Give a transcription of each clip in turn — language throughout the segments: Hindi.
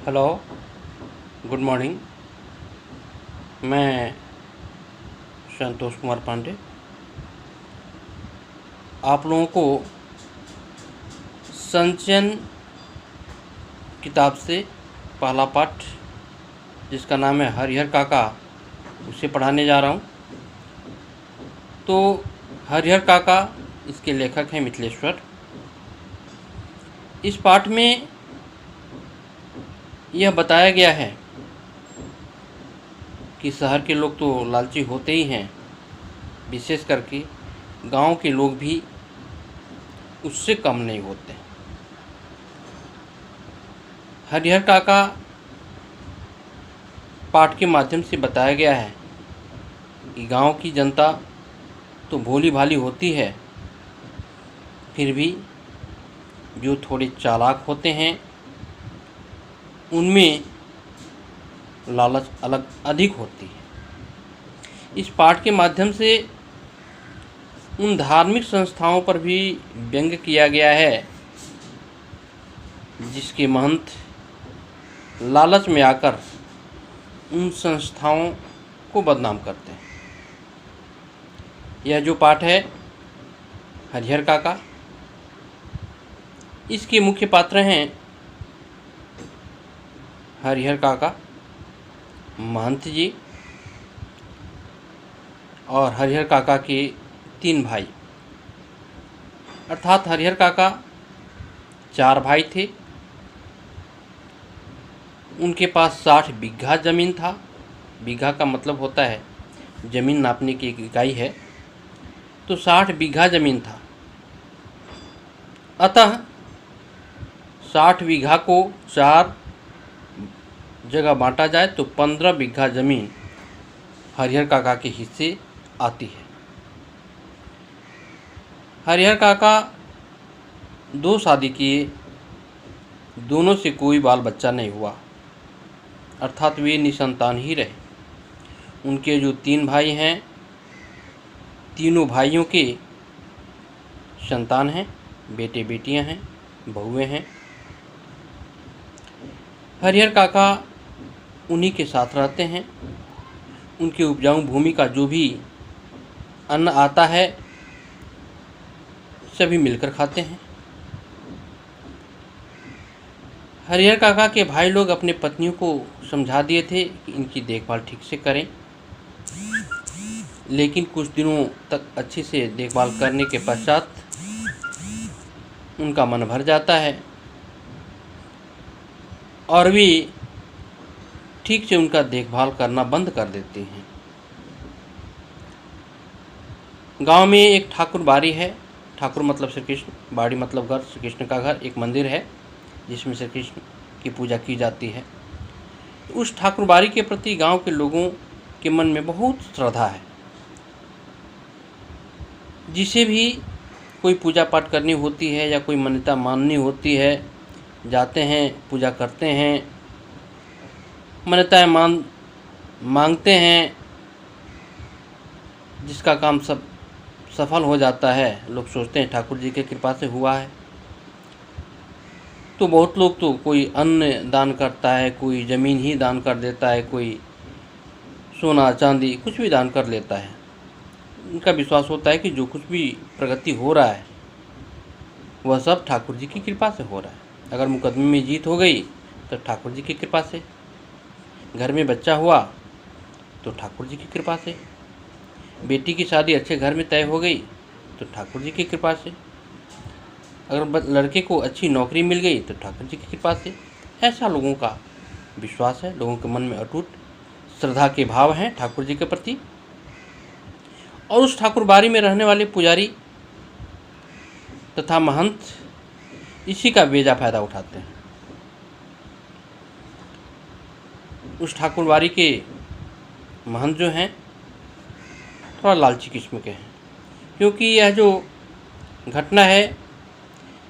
Hello, good morning. मैं संतोष कुमार पांडे आप लोगों को संचयन किताब से पहला पाठ, जिसका नाम है हरिहर काका, उसे पढ़ाने जा रहा हूँ। तो हरिहर काका इसके लेखक हैं मिथिलेश्वर। इस पाठ में यह बताया गया है कि शहर के लोग तो लालची होते ही हैं, विशेष करके गांव के लोग भी उससे कम नहीं होते। हरिहर काका पाठ के माध्यम से बताया गया है कि गांव की जनता तो भोली भाली होती है, फिर भी जो थोड़े चालाक होते हैं उनमें लालच अलग अधिक होती है। इस पाठ के माध्यम से उन धार्मिक संस्थाओं पर भी व्यंग्य किया गया है जिसके महंत लालच में आकर उन संस्थाओं को बदनाम करते हैं। यह जो पाठ है हरिहर काका, इसके मुख्य पात्र हैं हरिहर काका, महंत जी और हरिहर काका के 3 भाई। अर्थात हरिहर काका 4 भाई थे। उनके पास 60 बीघा ज़मीन था। बीघा का मतलब होता है ज़मीन नापने की एक इकाई है। तो 60 बीघा ज़मीन था। अतः 60 बीघा को 4 जगह बांटा जाए तो 15 बीघा ज़मीन हरिहर काका के हिस्से आती है। हरिहर काका 2 शादी किए, दोनों से कोई बाल बच्चा नहीं हुआ, अर्थात वे निसंतान ही रहे। उनके जो 3 भाई हैं, तीनों भाइयों के संतान हैं, बेटे बेटियां हैं, बहुएं हैं। हरिहर काका उन्हीं के साथ रहते हैं। उनके उपजाऊ भूमि का जो भी अन्न आता है सभी मिलकर खाते हैं। हरिहर काका के भाई लोग अपने पत्नियों को समझा दिए थे कि इनकी देखभाल ठीक से करें, लेकिन कुछ दिनों तक अच्छी से देखभाल करने के पश्चात उनका मन भर जाता है और वे ठीक से उनका देखभाल करना बंद कर देते हैं। गांव में एक ठाकुर बाड़ी है। ठाकुर मतलब श्री कृष्ण, बाड़ी मतलब घर, श्री कृष्ण का घर। एक मंदिर है जिसमें श्री कृष्ण की पूजा की जाती है। उस ठाकुर बाड़ी के प्रति गांव के लोगों के मन में बहुत श्रद्धा है। जिसे भी कोई पूजा पाठ करनी होती है या कोई मान्यता माननी होती है, जाते हैं, पूजा करते हैं, मान्यताएं मांगते हैं। जिसका काम सब सफल हो जाता है। लोग सोचते हैं ठाकुर जी की कृपा से हुआ है। तो बहुत लोग तो कोई अन्न दान करता है, कोई ज़मीन ही दान कर देता है, कोई सोना चांदी कुछ भी दान कर लेता है। उनका विश्वास होता है कि जो कुछ भी प्रगति हो रहा है वह सब ठाकुर जी की कृपा से हो रहा है। अगर मुकदमे में जीत हो गई तो ठाकुर जी की कृपा से, घर में बच्चा हुआ तो ठाकुर जी की कृपा से, बेटी की शादी अच्छे घर में तय हो गई तो ठाकुर जी की कृपा से, अगर लड़के को अच्छी नौकरी मिल गई तो ठाकुर जी की कृपा से। ऐसा लोगों का विश्वास है। लोगों के मन में अटूट श्रद्धा के भाव हैं ठाकुर जी के प्रति। और उस ठाकुर बाड़ी में रहने वाले पुजारी तथा महंत इसी का बेजा फायदा उठाते हैं। उस ठाकुर बाड़ी के महंत जो हैं थोड़ा लालची किस्म के हैं, क्योंकि यह जो घटना है,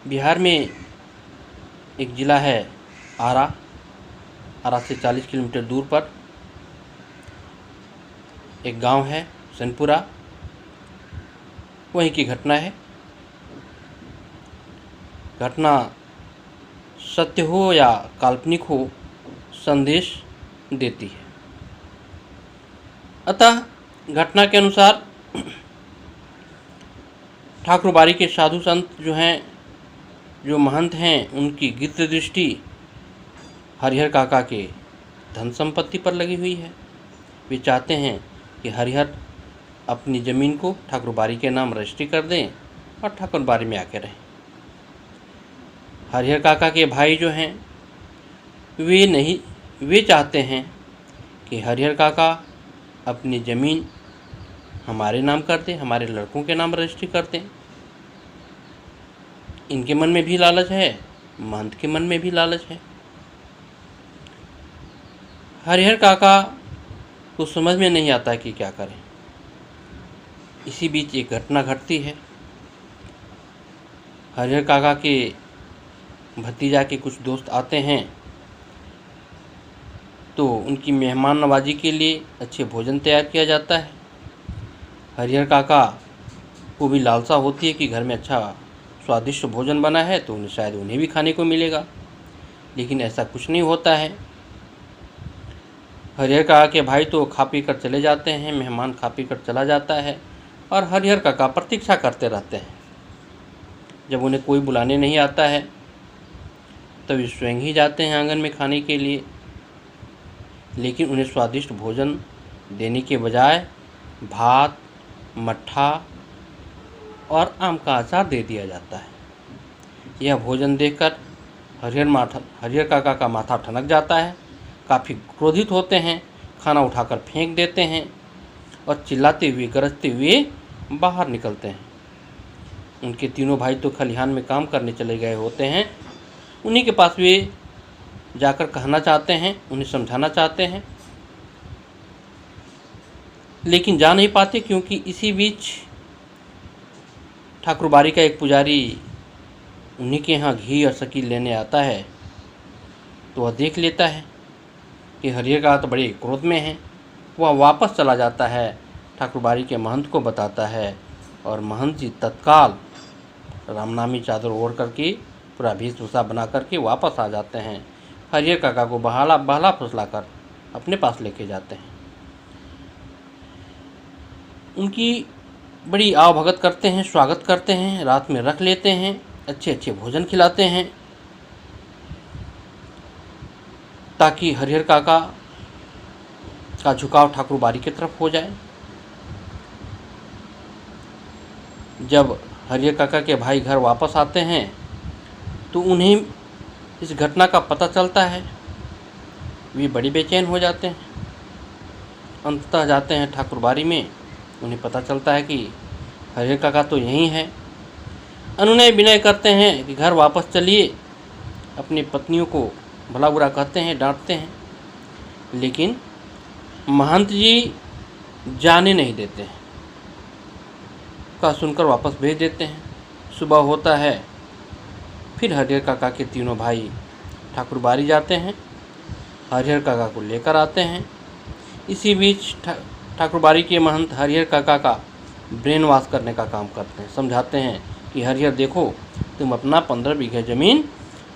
बिहार में एक ज़िला है आरा से 40 किलोमीटर दूर पर एक गांव है सनपुरा, वहीं की घटना है। घटना सत्य हो या काल्पनिक हो, संदेश देती है। अतः घटना के अनुसार ठाकुरबाड़ी के साधु संत जो हैं, जो महंत हैं, उनकी गिरती दृष्टि हरिहर काका के धन संपत्ति पर लगी हुई है। वे चाहते हैं कि हरिहर अपनी ज़मीन को ठाकुरबाड़ी के नाम रजिस्ट्री कर दें और ठाकुरबाड़ी में आके रहें। हरिहर काका के भाई जो हैं वे चाहते हैं कि हरिहर काका अपनी ज़मीन हमारे नाम कर दें, हमारे लड़कों के नाम रजिस्ट्री कर दें। इनके मन में भी लालच है, महंत के मन में भी लालच है। हरिहर काका को समझ में नहीं आता कि क्या करें। इसी बीच एक घटना घटती है। हरिहर काका के भतीजा के कुछ दोस्त आते हैं, तो उनकी मेहमान नवाजी के लिए अच्छे भोजन तैयार किया जाता है। हरिहर काका को भी लालसा होती है कि घर में अच्छा स्वादिष्ट भोजन बना है तो शायद उन्हें भी खाने को मिलेगा, लेकिन ऐसा कुछ नहीं होता है। हरिहर काका के भाई तो खा पी कर चले जाते हैं, मेहमान खा पी कर चला जाता है और हरिहर काका प्रतीक्षा करते रहते हैं। जब उन्हें कोई बुलाने नहीं आता है तब वे स्वयं ही जाते हैं आंगन में खाने के लिए, लेकिन उन्हें स्वादिष्ट भोजन देने के बजाय भात, मट्ठा और आम का अचार दे दिया जाता है। यह भोजन देखकर हरिहर काका का माथा ठनक जाता है। काफ़ी क्रोधित होते हैं, खाना उठाकर फेंक देते हैं और चिल्लाते हुए गरजते हुए बाहर निकलते हैं। उनके तीनों भाई तो खलिहान में काम करने चले गए होते हैं। उन्हीं के पास वे जाकर कहना चाहते हैं, उन्हें समझाना चाहते हैं, लेकिन जा नहीं पाते, क्योंकि इसी बीच ठाकुरबाड़ी का एक पुजारी उन्हीं के यहाँ घी और शकील लेने आता है। तो वह देख लेता है कि हरिहर काका तो बड़े क्रोध में हैं। वह वापस चला जाता है, ठाकुरबाड़ी के महंत को बताता है और महंत जी तत्काल रामनामी चादर ओढ़ करके पूरा वेशभूषा बना करके वापस आ जाते हैं। हरिहर काका को बहला फुसला कर अपने पास लेके जाते हैं। उनकी बड़ी आवभगत करते हैं, स्वागत करते हैं, रात में रख लेते हैं, अच्छे अच्छे भोजन खिलाते हैं, ताकि हरिहर काका का झुकाव ठाकुरबाड़ी की तरफ हो जाए। जब हरिहर काका के भाई घर वापस आते हैं तो उन्हें इस घटना का पता चलता है। वे बड़े बेचैन हो जाते हैं। अंततः जाते हैं ठाकुरबाड़ी में। उन्हें पता चलता है कि हरिहर काका तो यहीं है। अनुनय विनय करते हैं कि घर वापस चलिए। अपनी पत्नियों को भला बुरा कहते हैं, डांटते हैं, लेकिन महंत जी जाने नहीं देते हैं। का सुनकर वापस भेज देते हैं। सुबह होता है, फिर हरिहर काका के तीनों भाई ठाकुरबाड़ी जाते हैं, हरिहर काका को लेकर आते हैं। इसी बीच ठाकुरबाड़ी के महंत हरिहर काका का ब्रेन वॉश करने का काम करते हैं। समझाते हैं कि हरिहर देखो, तुम अपना 15 बीघे ज़मीन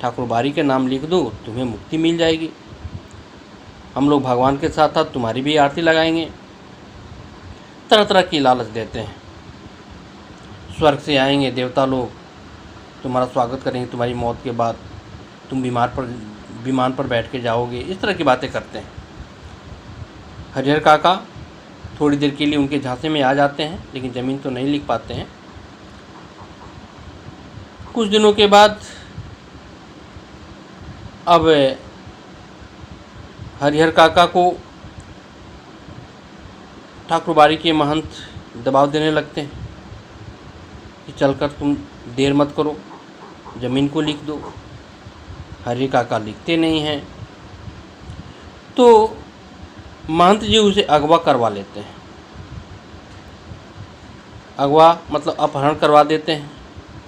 ठाकुरबाड़ी के नाम लिख दो, तुम्हें मुक्ति मिल जाएगी। हम लोग भगवान के साथ साथ तुम्हारी भी आरती लगाएंगे। तरह तरह की लालच देते हैं। स्वर्ग से आएंगे देवता लोग, तुम्हारा स्वागत करेंगे, तुम्हारी मौत के बाद तुम विमान पर बैठ के जाओगे। इस तरह की बातें करते हैं। हरिहर काका थोड़ी देर के लिए उनके झांसे में आ जाते हैं, लेकिन ज़मीन तो नहीं लिख पाते हैं। कुछ दिनों के बाद अब हरिहर काका को ठाकुरबाड़ी के महंत दबाव देने लगते हैं कि चलकर तुम देर मत करो, ज़मीन को लिख दो। हरिहर काका लिखते नहीं हैं, तो महंत जी उसे अगवा करवा लेते हैं। अगवा मतलब अपहरण करवा देते हैं,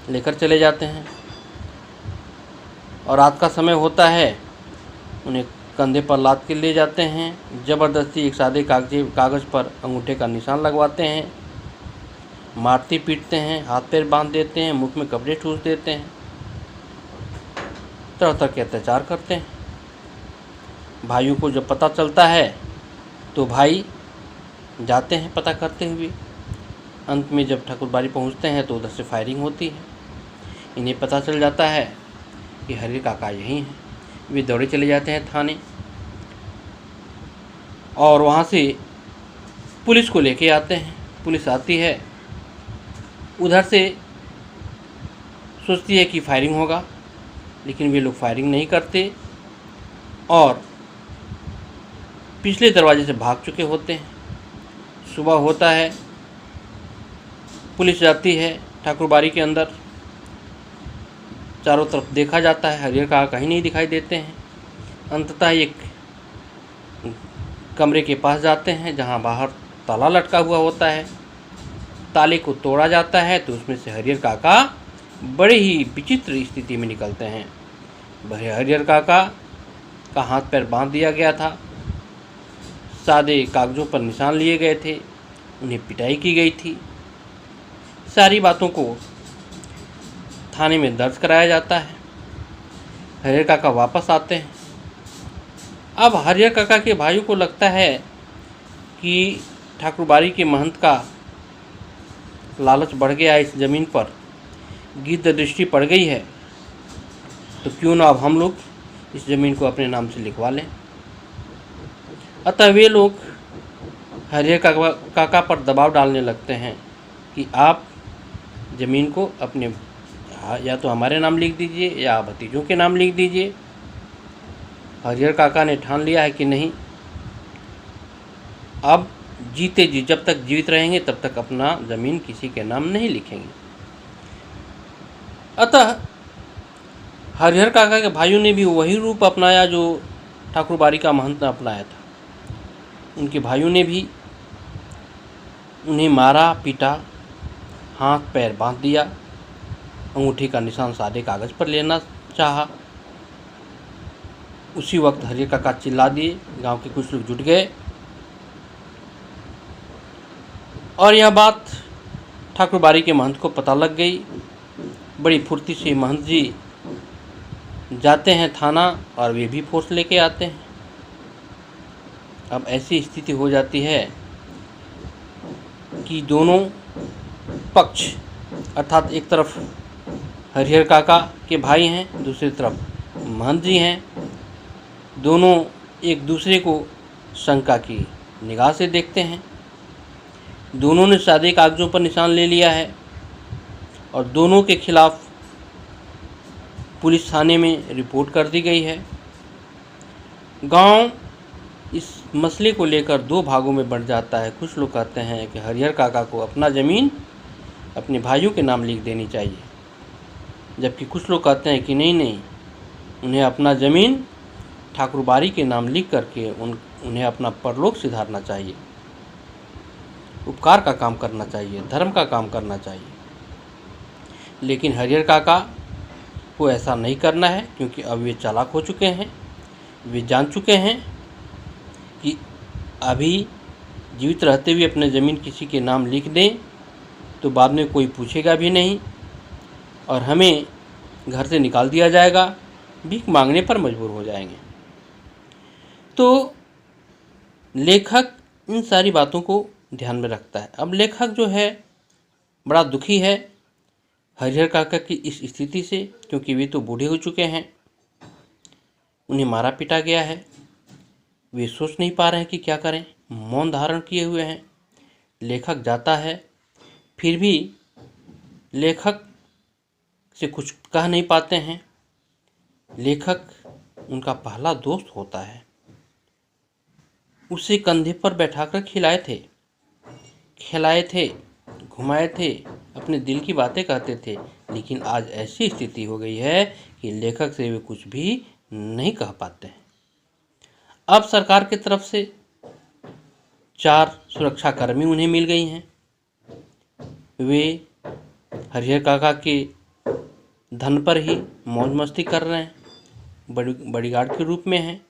लेकर चले जाते हैं। और रात का समय होता है, उन्हें कंधे पर लाद के ले जाते हैं। ज़बरदस्ती एक सादे कागज़ पर अंगूठे का निशान लगवाते हैं, मारते पीटते हैं, हाथ पैर बांध देते हैं, मुख में कपड़े ठूस देते हैं, तरह तरह के अत्याचार करते हैं। भाइयों को जब पता चलता है तो भाई जाते हैं पता करते हुए। अंत में जब ठाकुरबाड़ी पहुंचते हैं तो उधर से फायरिंग होती है। इन्हें पता चल जाता है कि हरिहर काका यहीं हैं। वे दौड़े चले जाते हैं थाने और वहाँ से पुलिस को लेके आते हैं। पुलिस आती है, उधर से सोचती है कि फायरिंग होगा, लेकिन वे लोग फायरिंग नहीं करते और पिछले दरवाजे से भाग चुके होते हैं। सुबह होता है, पुलिस जाती है ठाकुरबाड़ी के अंदर। चारों तरफ देखा जाता है, हरिहर काका कहीं नहीं दिखाई देते हैं। अंततः एक कमरे के पास जाते हैं जहां बाहर ताला लटका हुआ होता है। ताले को तोड़ा जाता है तो उसमें से हरिहर काका बड़े ही विचित्र स्थिति में निकलते हैं। हरिहर काका का हाथ पैर बांध दिया गया था, सादे कागजों पर निशान लिए गए थे, उन्हें पिटाई की गई थी। सारी बातों को थाने में दर्ज कराया जाता है। हरिहर काका वापस आते हैं। अब हरिहर काका के भाइयों को लगता है कि ठाकुरबाड़ी के महंत का लालच बढ़ गया है, इस ज़मीन पर गिद्ध दृष्टि पड़ गई है, तो क्यों ना अब हम लोग इस ज़मीन को अपने नाम से लिखवा लें। अतः वे लोग हरिहर काका पर दबाव डालने लगते हैं कि आप ज़मीन को अपने या तो हमारे नाम लिख दीजिए या भतीजों के नाम लिख दीजिए। हरिहर काका ने ठान लिया है कि नहीं, अब जीते जी जब तक जीवित रहेंगे तब तक अपना ज़मीन किसी के नाम नहीं लिखेंगे। अतः हरिहर काका के भाइयों ने भी वही रूप अपनाया जो ठाकुरबाड़ी का महंत ने अपनाया था। उनके भाइयों ने भी उन्हें मारा पीटा, हाथ पैर बांध दिया, अंगूठी का निशान सादे कागज़ पर लेना चाहा। उसी वक्त हरिहर काका चिल्ला दिए, गांव के कुछ लोग जुट गए और यह बात ठाकुरबाड़ी के महंत को पता लग गई। बड़ी फुर्ती से महंत जी जाते हैं थाना और वे भी फोर्स लेके आते हैं। अब ऐसी स्थिति हो जाती है कि दोनों पक्ष, अर्थात एक तरफ हरिहर काका के भाई हैं, दूसरी तरफ महंत जी हैं, दोनों एक दूसरे को शंका की निगाह से देखते हैं। दोनों ने सादे कागजों पर निशान ले लिया है और दोनों के खिलाफ पुलिस थाने में रिपोर्ट कर दी गई है। गांव इस मसले को लेकर दो भागों में बढ़ जाता है। कुछ लोग कहते हैं कि हरिहर काका को अपना ज़मीन अपने भाइयों के नाम लिख देनी चाहिए, जबकि कुछ लोग कहते हैं कि नहीं, उन्हें अपना ज़मीन ठाकुरबाड़ी के नाम लिख करके उन्हें अपना परलोक सिधारना चाहिए, उपकार का काम करना चाहिए, धर्म का काम करना चाहिए। लेकिन हरिहर काका को ऐसा नहीं करना है, क्योंकि अब वे चालाक हो चुके हैं। वे जान चुके हैं कि अभी जीवित रहते हुए अपने ज़मीन किसी के नाम लिख दें तो बाद में कोई पूछेगा भी नहीं और हमें घर से निकाल दिया जाएगा, भीख मांगने पर मजबूर हो जाएंगे। तो लेखक इन सारी बातों को ध्यान में रखता है। अब लेखक जो है बड़ा दुखी है हरिहर काका की इस स्थिति से, क्योंकि वे तो बूढ़े हो चुके हैं, उन्हें मारा पीटा गया है, वे सोच नहीं पा रहे हैं कि क्या करें, मौन धारण किए हुए हैं। लेखक जाता है, फिर भी लेखक से कुछ कह नहीं पाते हैं। लेखक उनका पहला दोस्त होता है, उसे कंधे पर बैठाकर खिलाए थे, घुमाए थे, अपने दिल की बातें कहते थे। लेकिन आज ऐसी स्थिति हो गई है कि लेखक से वे कुछ भी नहीं कह पाते हैं। अब सरकार की तरफ से 4 सुरक्षाकर्मी उन्हें मिल गई हैं। वे हरिहर काका के धन पर ही मौज मस्ती कर रहे हैं, बॉडीगार्ड के रूप में हैं।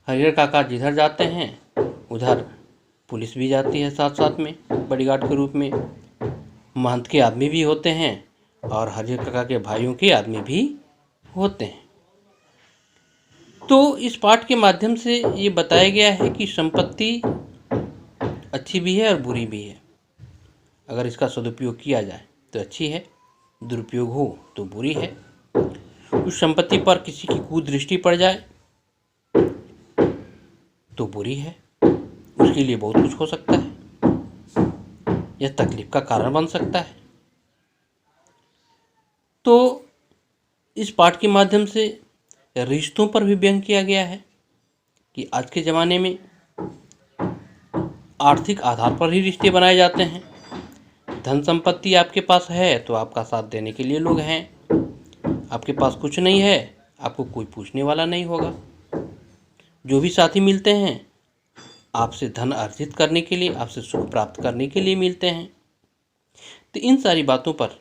हरिहर काका जिधर जाते हैं उधर पुलिस भी जाती है साथ साथ में बॉडीगार्ड के रूप में। महंत के आदमी भी होते हैं और हरिहर काका के भाइयों के आदमी भी होते हैं। तो इस पाठ के माध्यम से ये बताया गया है कि संपत्ति अच्छी भी है और बुरी भी है। अगर इसका सदुपयोग किया जाए तो अच्छी है, दुरुपयोग हो तो बुरी है। उस संपत्ति पर किसी की कुदृष्टि पड़ जाए तो बुरी है, उसके लिए बहुत कुछ हो सकता है, यह तकलीफ का कारण बन सकता है। तो इस पाठ के माध्यम से रिश्तों पर भी व्यंग किया गया है कि आज के ज़माने में आर्थिक आधार पर ही रिश्ते बनाए जाते हैं। धन संपत्ति आपके पास है तो आपका साथ देने के लिए लोग हैं, आपके पास कुछ नहीं है आपको कोई पूछने वाला नहीं होगा। जो भी साथी मिलते हैं आपसे धन अर्जित करने के लिए, आपसे सुख प्राप्त करने के लिए मिलते हैं। तो इन सारी बातों पर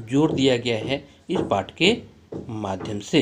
जोर दिया गया है इस पाठ के माध्यम से।